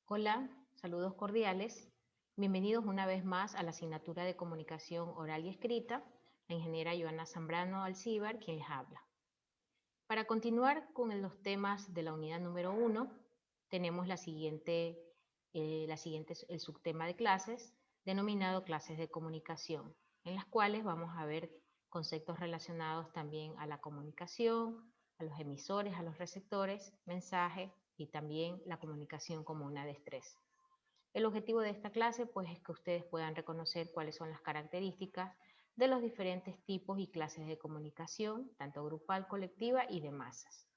Hola, saludos cordiales. Bienvenidos una vez más a la asignatura de Comunicación Oral y Escrita, la ingeniera Joana Zambrano Alcíbar, quien les habla. Para continuar con los temas de la unidad número 1, tenemos el subtema de clases, denominado clases de comunicación, en las cuales vamos a ver conceptos relacionados también a la comunicación, a los emisores, a los receptores, mensajes y también la comunicación como una destreza. El objetivo de esta clase pues es que ustedes puedan reconocer cuáles son las características de los diferentes tipos y clases de comunicación, tanto grupal, colectiva y de masas.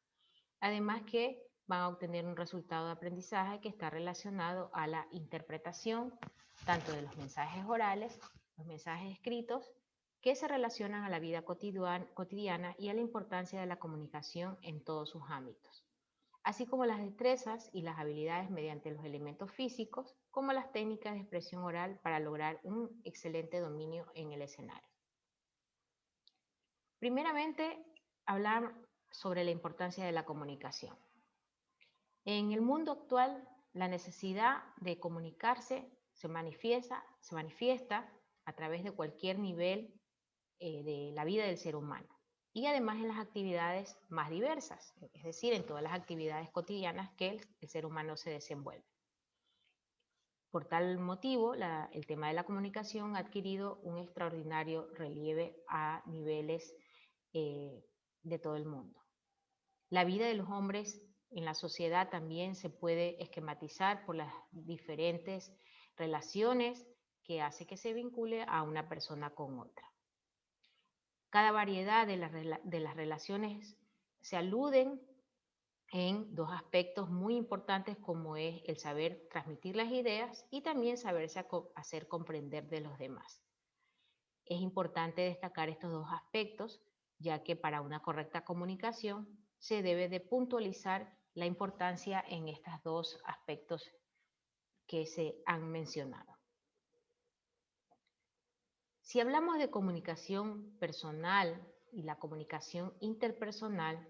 Además que van a obtener un resultado de aprendizaje que está relacionado a la interpretación tanto de los mensajes orales, los mensajes escritos, que se relacionan a la vida cotidiana y a la importancia de la comunicación en todos sus ámbitos, así como las destrezas y las habilidades mediante los elementos físicos, como las técnicas de expresión oral para lograr un excelente dominio en el escenario. Primeramente, hablar sobre la importancia de la comunicación. En el mundo actual, la necesidad de comunicarse se manifiesta a través de cualquier nivel de la vida del ser humano y además en las actividades más diversas, es decir, en todas las actividades cotidianas que el ser humano se desenvuelve. Por tal motivo, el tema de la comunicación ha adquirido un extraordinario relieve a niveles de todo el mundo. La vida de los hombres en la sociedad también se puede esquematizar por las diferentes relaciones que hace que se vincule a una persona con otra. Cada variedad de las relaciones se aluden en dos aspectos muy importantes, como es el saber transmitir las ideas y también saberse hacer comprender de los demás. Es importante destacar estos dos aspectos, ya que para una correcta comunicación se debe de puntualizar la importancia en estos dos aspectos que se han mencionado. Si hablamos de comunicación personal y la comunicación interpersonal,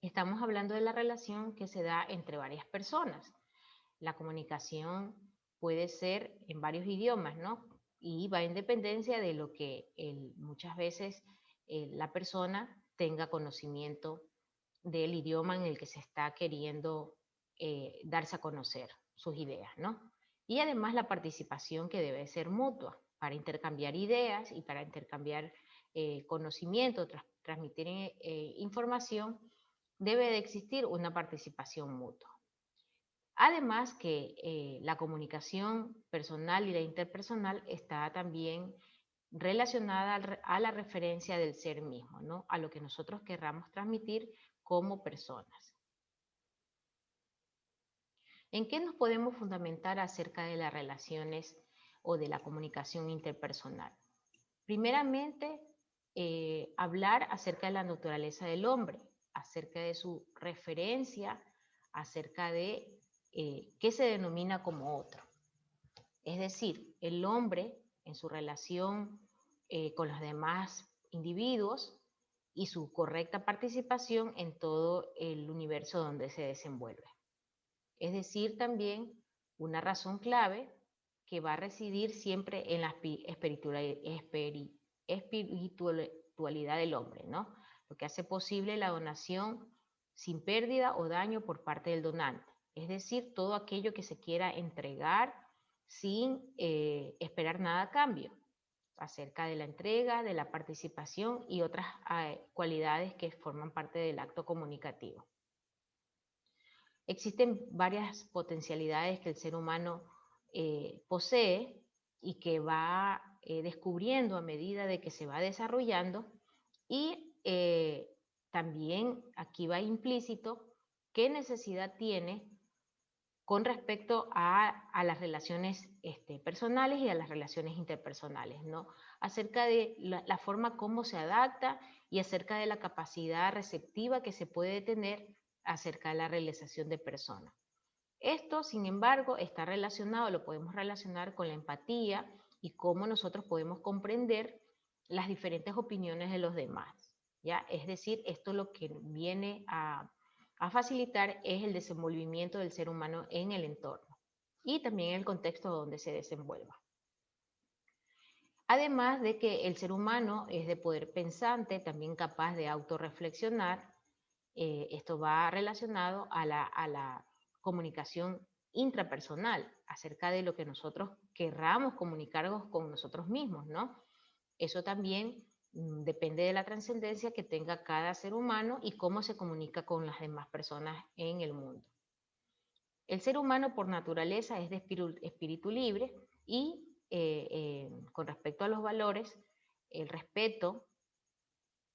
estamos hablando de la relación que se da entre varias personas. La comunicación puede ser en varios idiomas, ¿no? Y va en dependencia de lo que muchas veces la persona tenga conocimiento del idioma en el que se está queriendo darse a conocer sus ideas, ¿no? Y además la participación que debe ser mutua para intercambiar ideas y para intercambiar conocimiento, transmitir información, debe de existir una participación mutua. Además que la comunicación personal y la interpersonal está también relacionada a la referencia del ser mismo, ¿no? A lo que nosotros querramos transmitir como personas. ¿En qué nos podemos fundamentar acerca de las relaciones o de la comunicación interpersonal? Primeramente, hablar acerca de la naturaleza del hombre, acerca de su referencia, acerca de qué se denomina como otro. Es decir, el hombre en su relación con los demás individuos y su correcta participación en todo el universo donde se desenvuelve. Es decir, también una razón clave que va a residir siempre en la espiritualidad del hombre, ¿no? Lo que hace posible la donación sin pérdida o daño por parte del donante. Es decir, todo aquello que se quiera entregar sin esperar nada a cambio, acerca de la entrega, de la participación y otras cualidades que forman parte del acto comunicativo. Existen varias potencialidades que el ser humano posee y que va descubriendo a medida de que se va desarrollando, y también aquí va implícito qué necesidad tiene con respecto a las relaciones personales y a las relaciones interpersonales, ¿no? Acerca de la forma como se adapta y acerca de la capacidad receptiva que se puede tener acerca de la realización de personas. Esto, sin embargo, está relacionado, lo podemos relacionar con la empatía y cómo nosotros podemos comprender las diferentes opiniones de los demás, ¿ya? Es decir, esto lo que viene a a facilitar es el desenvolvimiento del ser humano en el entorno y también en el contexto donde se desenvuelva. Además de que el ser humano es de poder pensante, también capaz de autorreflexionar, esto va relacionado a la comunicación intrapersonal, acerca de lo que nosotros querramos comunicarnos con nosotros mismos, ¿no? Eso también depende de la trascendencia que tenga cada ser humano y cómo se comunica con las demás personas en el mundo. El ser humano por naturaleza es de espíritu libre y con respecto a los valores, el respeto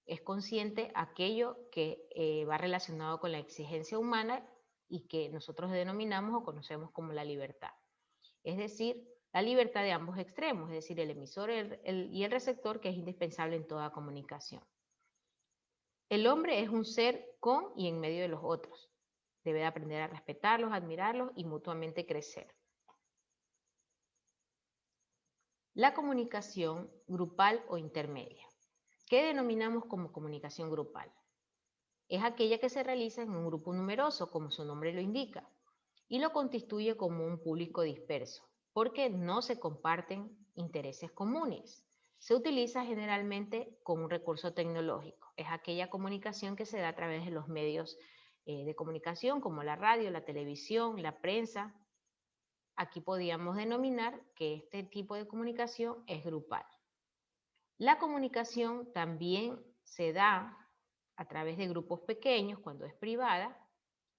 es consciente aquello que va relacionado con la exigencia humana y que nosotros denominamos o conocemos como la libertad. Es decir, la libertad de ambos extremos, es decir, el emisor y el receptor, que es indispensable en toda comunicación. El hombre es un ser con y en medio de los otros. Debe de aprender a respetarlos, admirarlos y mutuamente crecer. La comunicación grupal o intermedia. ¿Qué denominamos como comunicación grupal? Es aquella que se realiza en un grupo numeroso, como su nombre lo indica, y lo constituye como un público disperso, porque no se comparten intereses comunes. Se utiliza generalmente como un recurso tecnológico. Es aquella comunicación que se da a través de los medios de comunicación, como la radio, la televisión, la prensa. Aquí podríamos denominar que este tipo de comunicación es grupal. La comunicación también se da a través de grupos pequeños cuando es privada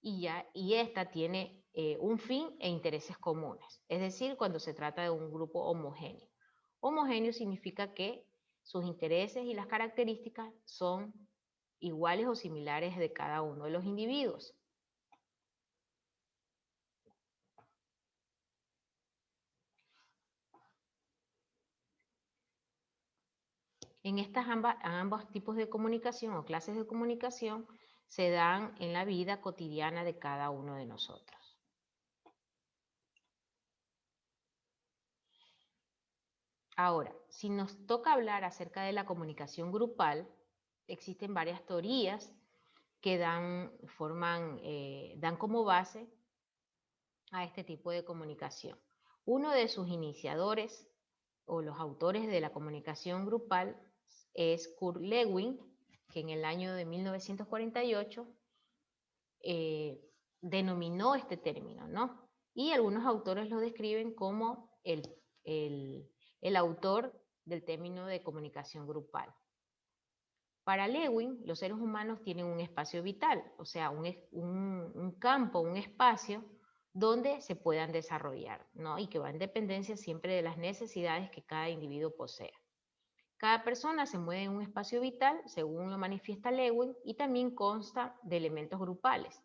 y esta tiene un fin e intereses comunes, es decir, cuando se trata de un grupo homogéneo. Homogéneo significa que sus intereses y las características son iguales o similares de cada uno de los individuos. En ambos tipos de comunicación o clases de comunicación se dan en la vida cotidiana de cada uno de nosotros. Ahora, si nos toca hablar acerca de la comunicación grupal, existen varias teorías que dan como base a este tipo de comunicación. Uno de sus iniciadores o los autores de la comunicación grupal es Kurt Lewin, que en el año de 1948 denominó este término, ¿no? Y algunos autores lo describen como el autor del término de comunicación grupal. Para Lewin, los seres humanos tienen un espacio vital, o sea, un campo, un espacio donde se puedan desarrollar, ¿no? Y que va en dependencia siempre de las necesidades que cada individuo posea. Cada persona se mueve en un espacio vital, según lo manifiesta Lewin, y también consta de elementos grupales.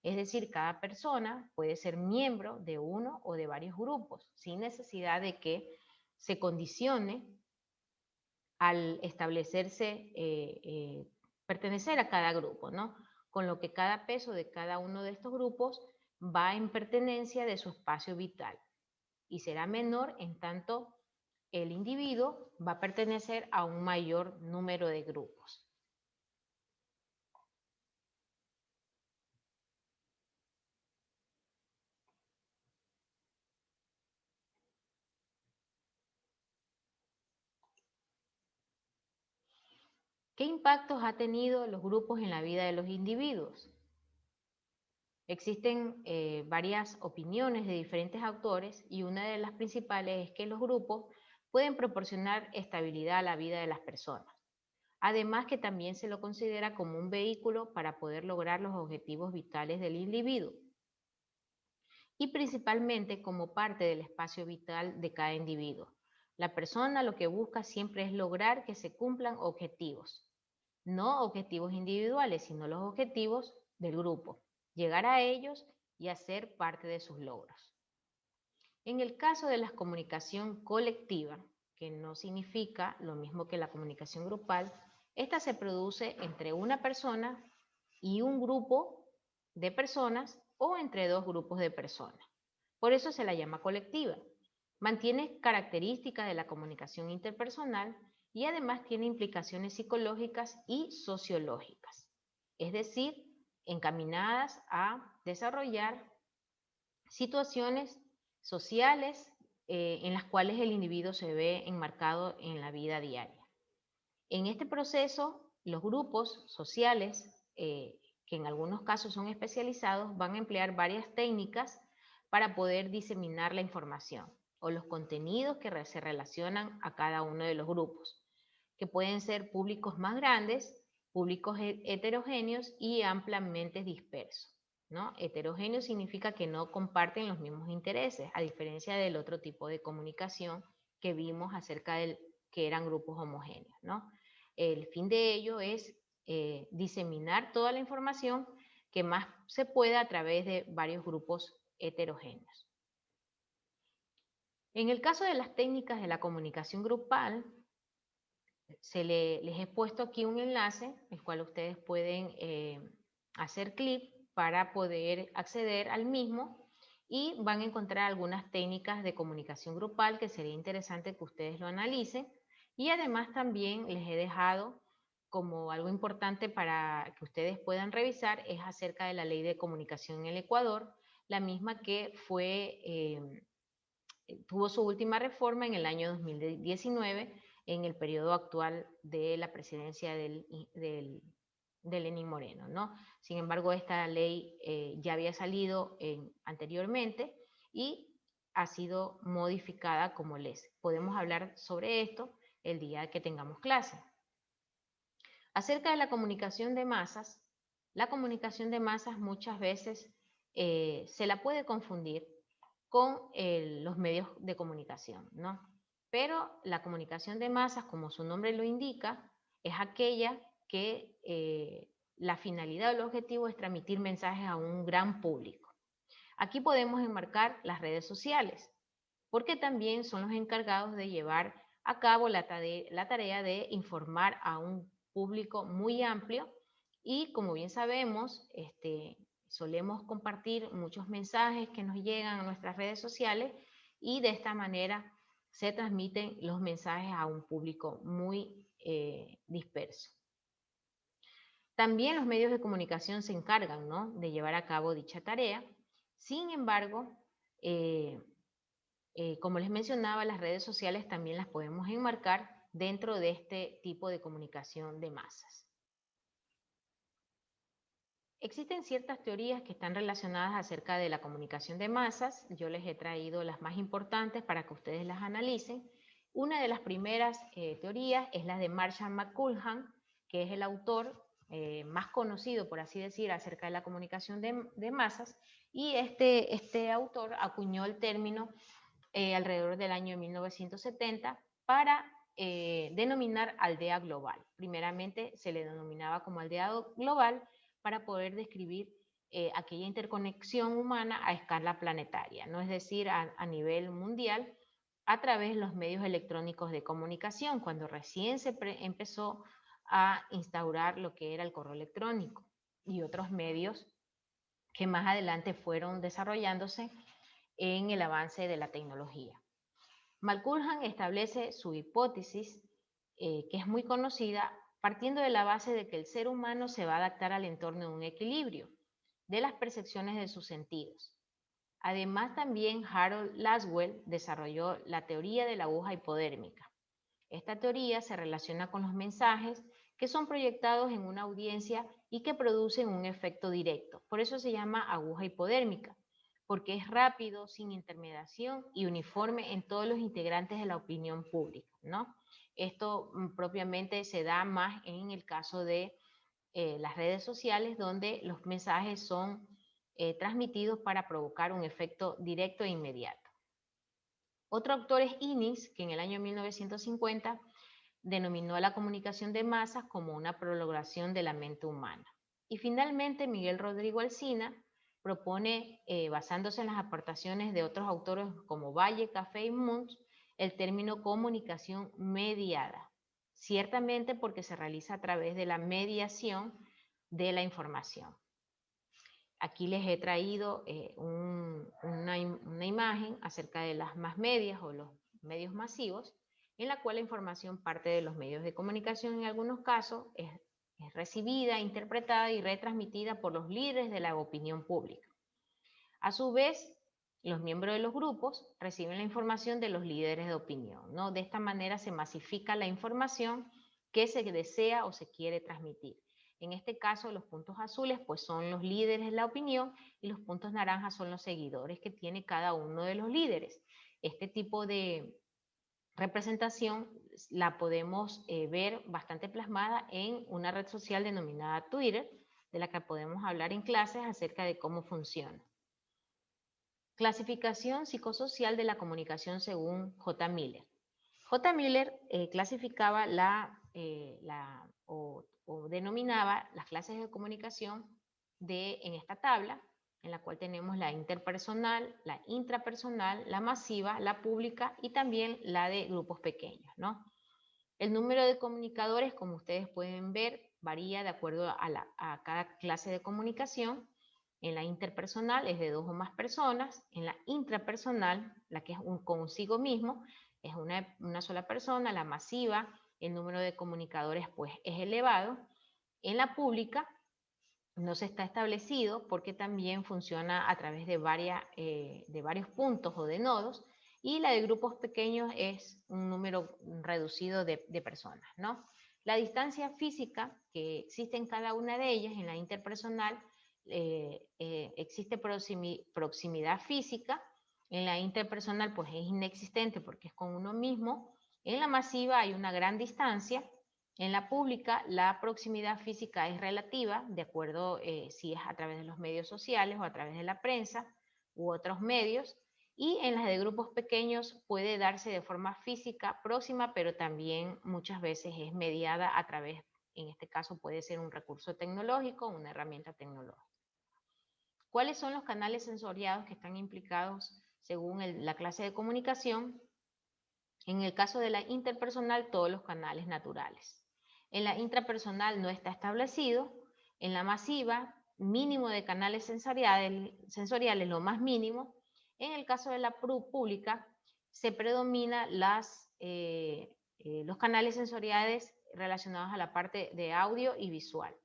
Es decir, cada persona puede ser miembro de uno o de varios grupos, sin necesidad de que se condicione al establecerse, pertenecer a cada grupo, ¿no? Con lo que cada peso de cada uno de estos grupos va en pertenencia de su espacio vital y será menor en tanto el individuo va a pertenecer a un mayor número de grupos. ¿Qué impactos ha tenido los grupos en la vida de los individuos? Existen varias opiniones de diferentes autores y una de las principales es que los grupos pueden proporcionar estabilidad a la vida de las personas. Además que también se lo considera como un vehículo para poder lograr los objetivos vitales del individuo y principalmente como parte del espacio vital de cada individuo. La persona lo que busca siempre es lograr que se cumplan objetivos, no objetivos individuales, sino los objetivos del grupo, llegar a ellos y hacer parte de sus logros. En el caso de la comunicación colectiva, que no significa lo mismo que la comunicación grupal, esta se produce entre una persona y un grupo de personas o entre dos grupos de personas. Por eso se la llama colectiva. Mantiene características de la comunicación interpersonal y además tiene implicaciones psicológicas y sociológicas. Es decir, encaminadas a desarrollar situaciones sociales en las cuales el individuo se ve enmarcado en la vida diaria. En este proceso, los grupos sociales, que en algunos casos son especializados, van a emplear varias técnicas para poder diseminar la información o los contenidos que se relacionan a cada uno de los grupos, que pueden ser públicos más grandes, públicos heterogéneos y ampliamente dispersos, ¿no? Heterogéneo significa que no comparten los mismos intereses, a diferencia del otro tipo de comunicación que vimos acerca del que eran grupos homogéneos, ¿no? El fin de ello es diseminar toda la información que más se pueda a través de varios grupos heterogéneos. En el caso de las técnicas de la comunicación grupal, les he puesto aquí un enlace, el cual ustedes pueden hacer clic para poder acceder al mismo y van a encontrar algunas técnicas de comunicación grupal que sería interesante que ustedes lo analicen. Y además también les he dejado como algo importante para que ustedes puedan revisar es acerca de la Ley de Comunicación en el Ecuador, la misma que tuvo su última reforma en el año 2019 en el periodo actual de la presidencia de Lenín Moreno, ¿no? Sin embargo, esta ley ya había salido anteriormente y ha sido modificada como les. Podemos hablar sobre esto el día que tengamos clase. Acerca de la comunicación de masas, la comunicación de masas muchas veces se la puede confundir con los medios de comunicación, ¿no? Pero la comunicación de masas, como su nombre lo indica, es aquella que la finalidad o el objetivo es transmitir mensajes a un gran público. Aquí podemos enmarcar las redes sociales, porque también son los encargados de llevar a cabo la tarea de informar a un público muy amplio y, como bien sabemos, solemos compartir muchos mensajes que nos llegan a nuestras redes sociales y de esta manera se transmiten los mensajes a un público muy disperso. También los medios de comunicación se encargan, ¿no?, de llevar a cabo dicha tarea. Sin embargo, como les mencionaba, las redes sociales también las podemos enmarcar dentro de este tipo de comunicación de masas. Existen ciertas teorías que están relacionadas acerca de la comunicación de masas. Yo les he traído las más importantes para que ustedes las analicen. Una de las primeras teorías es la de Marshall McLuhan, que es el autor más conocido, por así decir, acerca de la comunicación de masas, y este autor acuñó el término alrededor del año 1970 para denominar aldea global. Primeramente se le denominaba como aldea global para poder describir aquella interconexión humana a escala planetaria, ¿no? Es decir, a nivel mundial, a través de los medios electrónicos de comunicación, cuando recién se empezó a instaurar lo que era el correo electrónico y otros medios que más adelante fueron desarrollándose en el avance de la tecnología. McLuhan establece su hipótesis, que es muy conocida, partiendo de la base de que el ser humano se va a adaptar al entorno de un equilibrio de las percepciones de sus sentidos. Además, también Harold Laswell desarrolló la teoría de la aguja hipodérmica. Esta teoría se relaciona con los mensajes que son proyectados en una audiencia y que producen un efecto directo. Por eso se llama aguja hipodérmica, porque es rápido, sin intermediación y uniforme en todos los integrantes de la opinión pública, ¿no? Esto propiamente se da más en el caso de las redes sociales, donde los mensajes son transmitidos para provocar un efecto directo e inmediato. Otro autor es Innis, que en el año 1950 denominó a la comunicación de masas como una prolongación de la mente humana. Y finalmente Miguel Rodrigo Alsina propone, basándose en las aportaciones de otros autores como Valle, Café y Munch, el término comunicación mediada, ciertamente porque se realiza a través de la mediación de la información. Aquí les he traído una imagen acerca de las más medias o los medios masivos, en la cual la información parte de los medios de comunicación, en algunos casos es es recibida, interpretada y retransmitida por los líderes de la opinión pública. A su vez, los miembros de los grupos reciben la información de los líderes de opinión, ¿no? De esta manera se masifica la información que se desea o se quiere transmitir. En este caso, los puntos azules pues son los líderes de la opinión y los puntos naranjas son los seguidores que tiene cada uno de los líderes. Este tipo de representación la podemos ver bastante plasmada en una red social denominada Twitter, de la que podemos hablar en clases acerca de cómo funciona. Clasificación psicosocial de la comunicación según J. Miller. J. Miller clasificaba o denominaba las clases de comunicación en esta tabla, en la cual tenemos la interpersonal, la intrapersonal, la masiva, la pública y también la de grupos pequeños, ¿no? El número de comunicadores, como ustedes pueden ver, varía de acuerdo a cada clase de comunicación. En la interpersonal es de 2 o más personas. En la intrapersonal, la que es consigo mismo, es una sola persona. La masiva, el número de comunicadores pues es elevado. En la pública no se está establecido porque también funciona a través de varios puntos o de nodos, y la de grupos pequeños es un número reducido de personas, ¿no? La distancia física que existe en cada una de ellas, en la interpersonal, existe proximidad física. En la interpersonal pues es inexistente porque es con uno mismo. En la masiva hay una gran distancia. En la pública, la proximidad física es relativa, de acuerdo si es a través de los medios sociales o a través de la prensa u otros medios. Y en las de grupos pequeños puede darse de forma física próxima, pero también muchas veces es mediada a través, en este caso puede ser un recurso tecnológico, una herramienta tecnológica. ¿Cuáles son los canales sensoriados que están implicados según la clase de comunicación? En el caso de la interpersonal, todos los canales naturales. En la intrapersonal no está establecido. En la masiva, mínimo de canales sensoriales, lo más mínimo. En el caso de la pública, se predomina los canales sensoriales relacionados a la parte de audio y visual.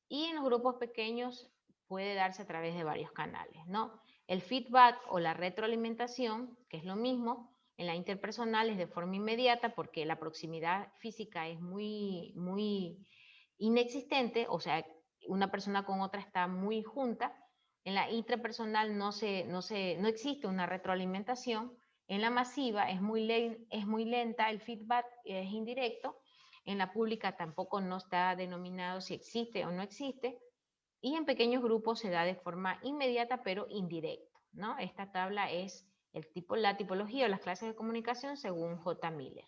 Y en los grupos pequeños puede darse a través de varios canales, ¿no? El feedback o la retroalimentación, que es lo mismo, en la interpersonal es de forma inmediata porque la proximidad física es muy inexistente, o sea, una persona con otra está muy junta. En la intrapersonal no existe una retroalimentación. En la masiva es muy lenta, el feedback es indirecto. En la pública tampoco no está denominado si existe o no existe. Y en pequeños grupos se da de forma inmediata pero indirecta, ¿no? Esta tabla es la tipología o las clases de comunicación según J. Miller.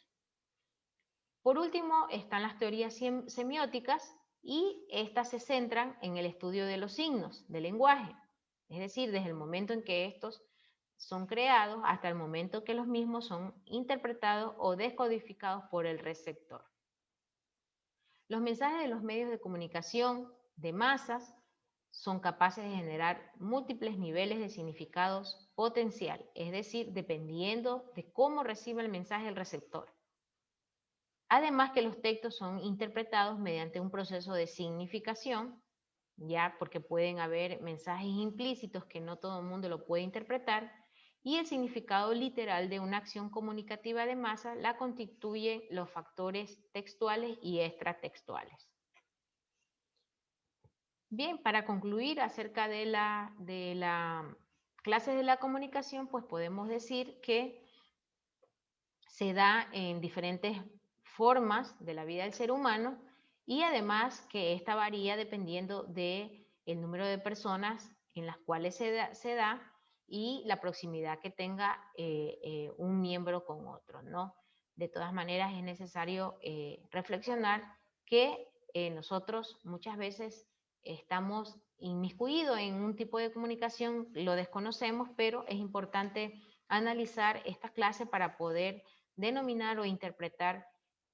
Por último, están las teorías semióticas, y estas se centran en el estudio de los signos del lenguaje, es decir, desde el momento en que estos son creados hasta el momento que los mismos son interpretados o descodificados por el receptor. Los mensajes de los medios de comunicación de masas son capaces de generar múltiples niveles de significados potencial, es decir, dependiendo de cómo recibe el mensaje el receptor. Además que los textos son interpretados mediante un proceso de significación, ya porque pueden haber mensajes implícitos que no todo el mundo lo puede interpretar, y el significado literal de una acción comunicativa de masa la constituyen los factores textuales y extratextuales. Bien, para concluir acerca de la clase de la comunicación, pues podemos decir que se da en diferentes formas de la vida del ser humano, y además que esta varía dependiendo del número de personas en las cuales se da y la proximidad que tenga un miembro con otro, ¿no? De todas maneras es necesario reflexionar que nosotros muchas veces estamos inmiscuidos en un tipo de comunicación, lo desconocemos, pero es importante analizar estas clases para poder denominar o interpretar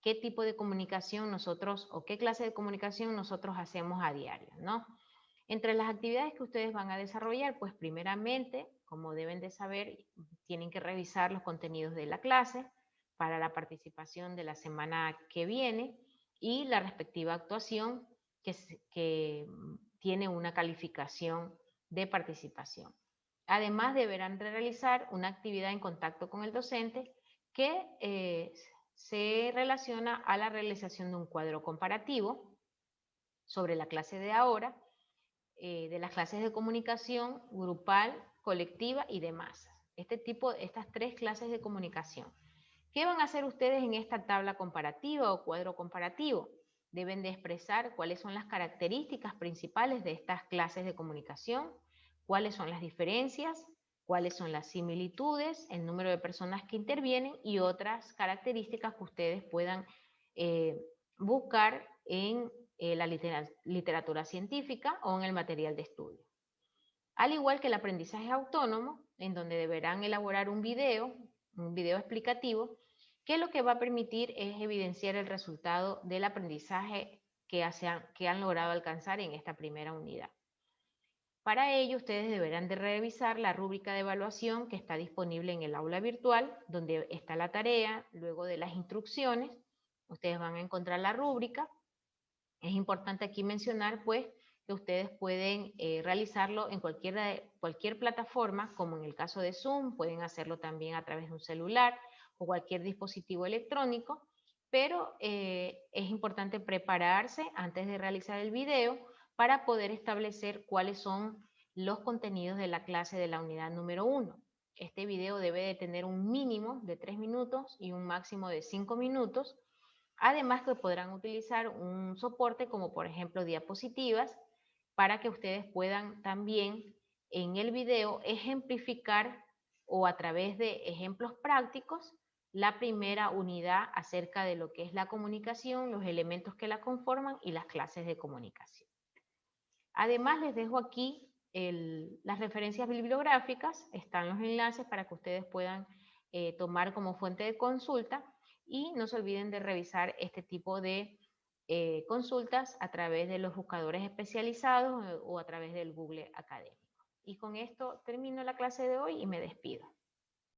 qué tipo de comunicación nosotros o qué clase de comunicación nosotros hacemos a diario, ¿no? Entre las actividades que ustedes van a desarrollar, pues primeramente, como deben de saber, tienen que revisar los contenidos de la clase para la participación de la semana que viene y la respectiva actuación que tiene una calificación de participación. Además, deberán realizar una actividad en contacto con el docente que se relaciona a la realización de un cuadro comparativo sobre la clase de ahora, de las clases de comunicación grupal, colectiva y de masas. Estas 3 clases de comunicación. ¿Qué van a hacer ustedes en esta tabla comparativa o cuadro comparativo? Deben de expresar cuáles son las características principales de estas clases de comunicación, cuáles son las diferencias, cuáles son las similitudes, el número de personas que intervienen y otras características que ustedes puedan buscar en la literatura científica o en el material de estudio. Al igual que el aprendizaje autónomo, en donde deberán elaborar un video explicativo, que lo que va a permitir es evidenciar el resultado del aprendizaje que han logrado alcanzar en esta primera unidad. Para ello, ustedes deberán de revisar la rúbrica de evaluación que está disponible en el aula virtual, donde está la tarea, luego de las instrucciones. Ustedes van a encontrar la rúbrica. Es importante aquí mencionar, pues, que ustedes pueden realizarlo en cualquier plataforma, como en el caso de Zoom, pueden hacerlo también a través de un celular o cualquier dispositivo electrónico, pero es importante prepararse antes de realizar el video para poder establecer cuáles son los contenidos de la clase de la unidad número 1. Este video debe de tener un mínimo de 3 minutos y un máximo de 5 minutos. Además que podrán utilizar un soporte como por ejemplo diapositivas para que ustedes puedan también en el video ejemplificar o a través de ejemplos prácticos la primera unidad acerca de lo que es la comunicación, los elementos que la conforman y las clases de comunicación. Además les dejo aquí las referencias bibliográficas, están los enlaces para que ustedes puedan tomar como fuente de consulta. Y no se olviden de revisar este tipo de consultas a través de los buscadores especializados o a través del Google Académico. Y con esto termino la clase de hoy y me despido.